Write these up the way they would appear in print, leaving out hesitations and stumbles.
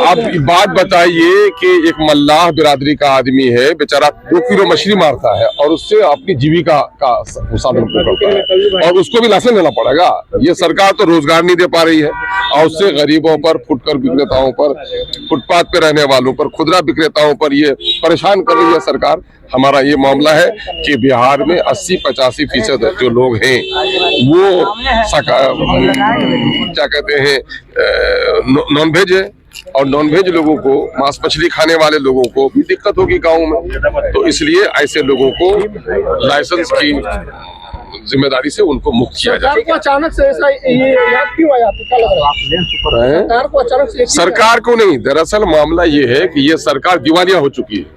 आप बात बताइए कि एक मल्लाह बिरादरी का आदमी है, बेचारा 2 किलो मछली मारता है और उससे अपनी जीविका का साधन करता है और उसको भी लाइसेंस लेना पड़ेगा। ये सरकार तो रोजगार नहीं दे पा रही है और उससे गरीबों पर, फुटकर विक्रेताओं पर, फुटपाथ पे रहने वालों पर, खुदरा विक्रेताओं पर ये परेशान कर रही है सरकार। हमारा ये मामला है कि बिहार में 80-85% जो लोग हैं वो क्या कहते हैं नॉनवेज है और नॉनवेज लोगों को, मांस मछली खाने वाले लोगों को भी दिक्कत होगी गाँव में। तो इसलिए ऐसे लोगों को लाइसेंस की जिम्मेदारी से उनको मुक्त किया जाए। अचानक से ऐसा ये क्यों आया, आपको क्या लग रहा है? सरकार को अचानक से, सरकार को नहीं, दरअसल मामला ये है कि ये सरकार दिवालिया हो चुकी है।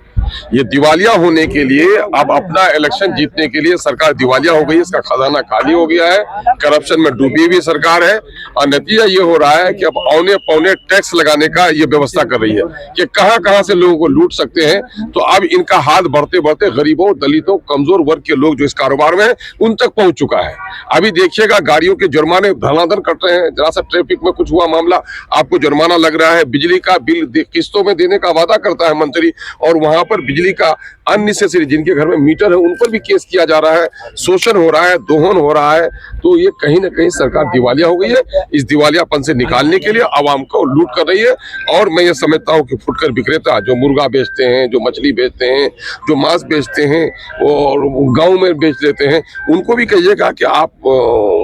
ये दिवालिया होने के लिए अब अपना इलेक्शन जीतने के लिए सरकार दिवालिया हो गई, इसका खजाना खाली हो गया है, करप्शन में डूबी हुई सरकार है और नतीजा ये हो रहा है कि अब औने पौने टैक्स लगाने का ये व्यवस्था कर रही है कि कहां से लोगों को लूट सकते हैं। तो अब इनका हाथ बढ़ते बढ़ते गरीबों, दलितों, कमजोर वर्ग के लोग जो इस कारोबार में है उन तक पहुंच चुका है। अभी देखिएगा गाड़ियों के जुर्माने धनाधन कट रहे हैं। जरा सा ट्रैफिक में कुछ हुआ मामला, आपको जुर्माना लग रहा है। बिजली का बिल किस्तों में देने का वादा करता है मंत्री और वहां पर बिजली का अननेसेसरी, जिनके घर में मीटर है उन पर भी केस किया जा रहा है, शोषण हो रहा है, दोहन हो रहा है। तो ये कहीं ना कहीं सरकार दिवालिया हो गई है। इस दिवालियापन से निकालने के लिए आवाम को लूट कर रही है। और मैं ये समझता हूँ कि फुटकर विक्रेता जो मुर्गा बेचते हैं, जो मछली बेचते हैं, जो मांस बेचते हैं और गाँव में बेच देते हैं, उनको भी कहिएगा कि आप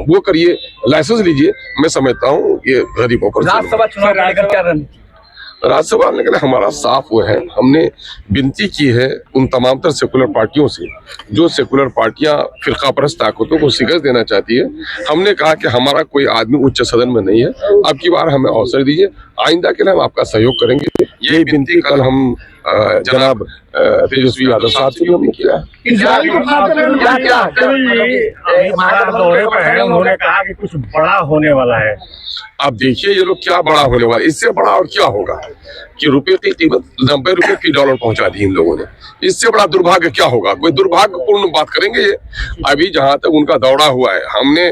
वो करिए, लाइसेंस लीजिए। मैं समझता हूँ ये गरीबों पर। राज्यसभा चुनाव को लेकर क्या रणनीति? राज्यसभा ने हमारा साफ वो है, हमने विनती की है उन तमाम तरह सेकुलर पार्टियों से जो सेकुलर पार्टियां फिरका परस्त ताकतों को शिकस्त देना चाहती है। हमने कहा कि हमारा कोई आदमी उच्च सदन में नहीं है, अब की बार हमें अवसर दीजिए, आइंदा के लिए हम आपका सहयोग करेंगे। यही विनती कल हम जनाब तेजस्वी यादव साहब से भी हमने किया। दौरे पर है, उन्होंने कहा कि कुछ बड़ा होने वाला है। अब देखिए ये लोग क्या बड़ा होने वाला है, इससे बड़ा और क्या होगा कि रुपए की कीमत 90 रुपए फी डॉलर पहुंचा दी इन लोगों ने। इससे बड़ा दुर्भाग्य क्या होगा? कोई दुर्भाग्यपूर्ण बात करेंगे ये? अभी जहां तक उनका दौड़ा हुआ है, हमने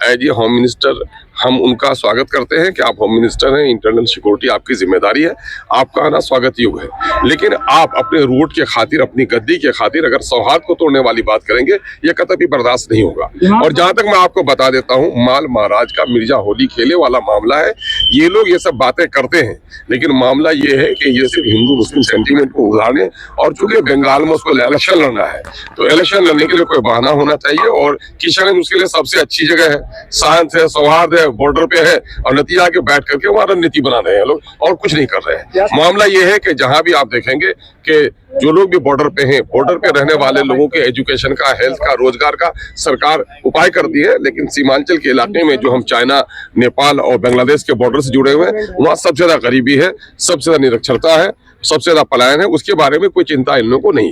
एज ए होम मिनिस्टर हम उनका स्वागत करते हैं कि आप होम मिनिस्टर हैं, इंटरनल सिक्योरिटी आपकी जिम्मेदारी है, आपका आना स्वागत योग्य है। लेकिन आप अपने रूट के खातिर, अपनी गद्दी के खातिर अगर सौहार्द को तोड़ने वाली बात करेंगे, ये कतई बर्दाश्त नहीं होगा। और जहां तक मैं आपको बता देता हूं, माल महाराज का मिर्जा होली खेले वाला मामला है। ये लोग ये सब बातें करते हैं, लेकिन मामला ये है कि ये सिर्फ हिंदू मुस्लिम सेंटीमेंट को उड़ाने, और चूंकि बंगाल में उसको इलेक्शन लड़ना है तो इलेक्शन लड़ने के लिए कोई बहाना होना चाहिए। और किशनगंज उसके लिए सबसे अच्छी जगह है, शांत है, सौहार्द है, बॉर्डर पे है, और नतीजा के बैठ करके वहां रणनीति बना रहे हैं लोग और कुछ नहीं कर रहे हैं। मामला ये है कि जहां भी आप देखेंगे कि जो लोग भी बॉर्डर पे हैं, बॉर्डर पे रहने वाले लोगों के एजुकेशन का, हेल्थ का, रोजगार का सरकार उपाय करती है। लेकिन सीमांचल के इलाके में जो हम चाइना, नेपाल और बांग्लादेश के बॉर्डर से जुड़े हुए हैं, वहाँ सबसे ज्यादा गरीबी है, सबसे ज्यादा निरक्षरता है, सबसे ज्यादा पलायन है। उसके बारे में कोई चिंता इन लोगों को नहीं है।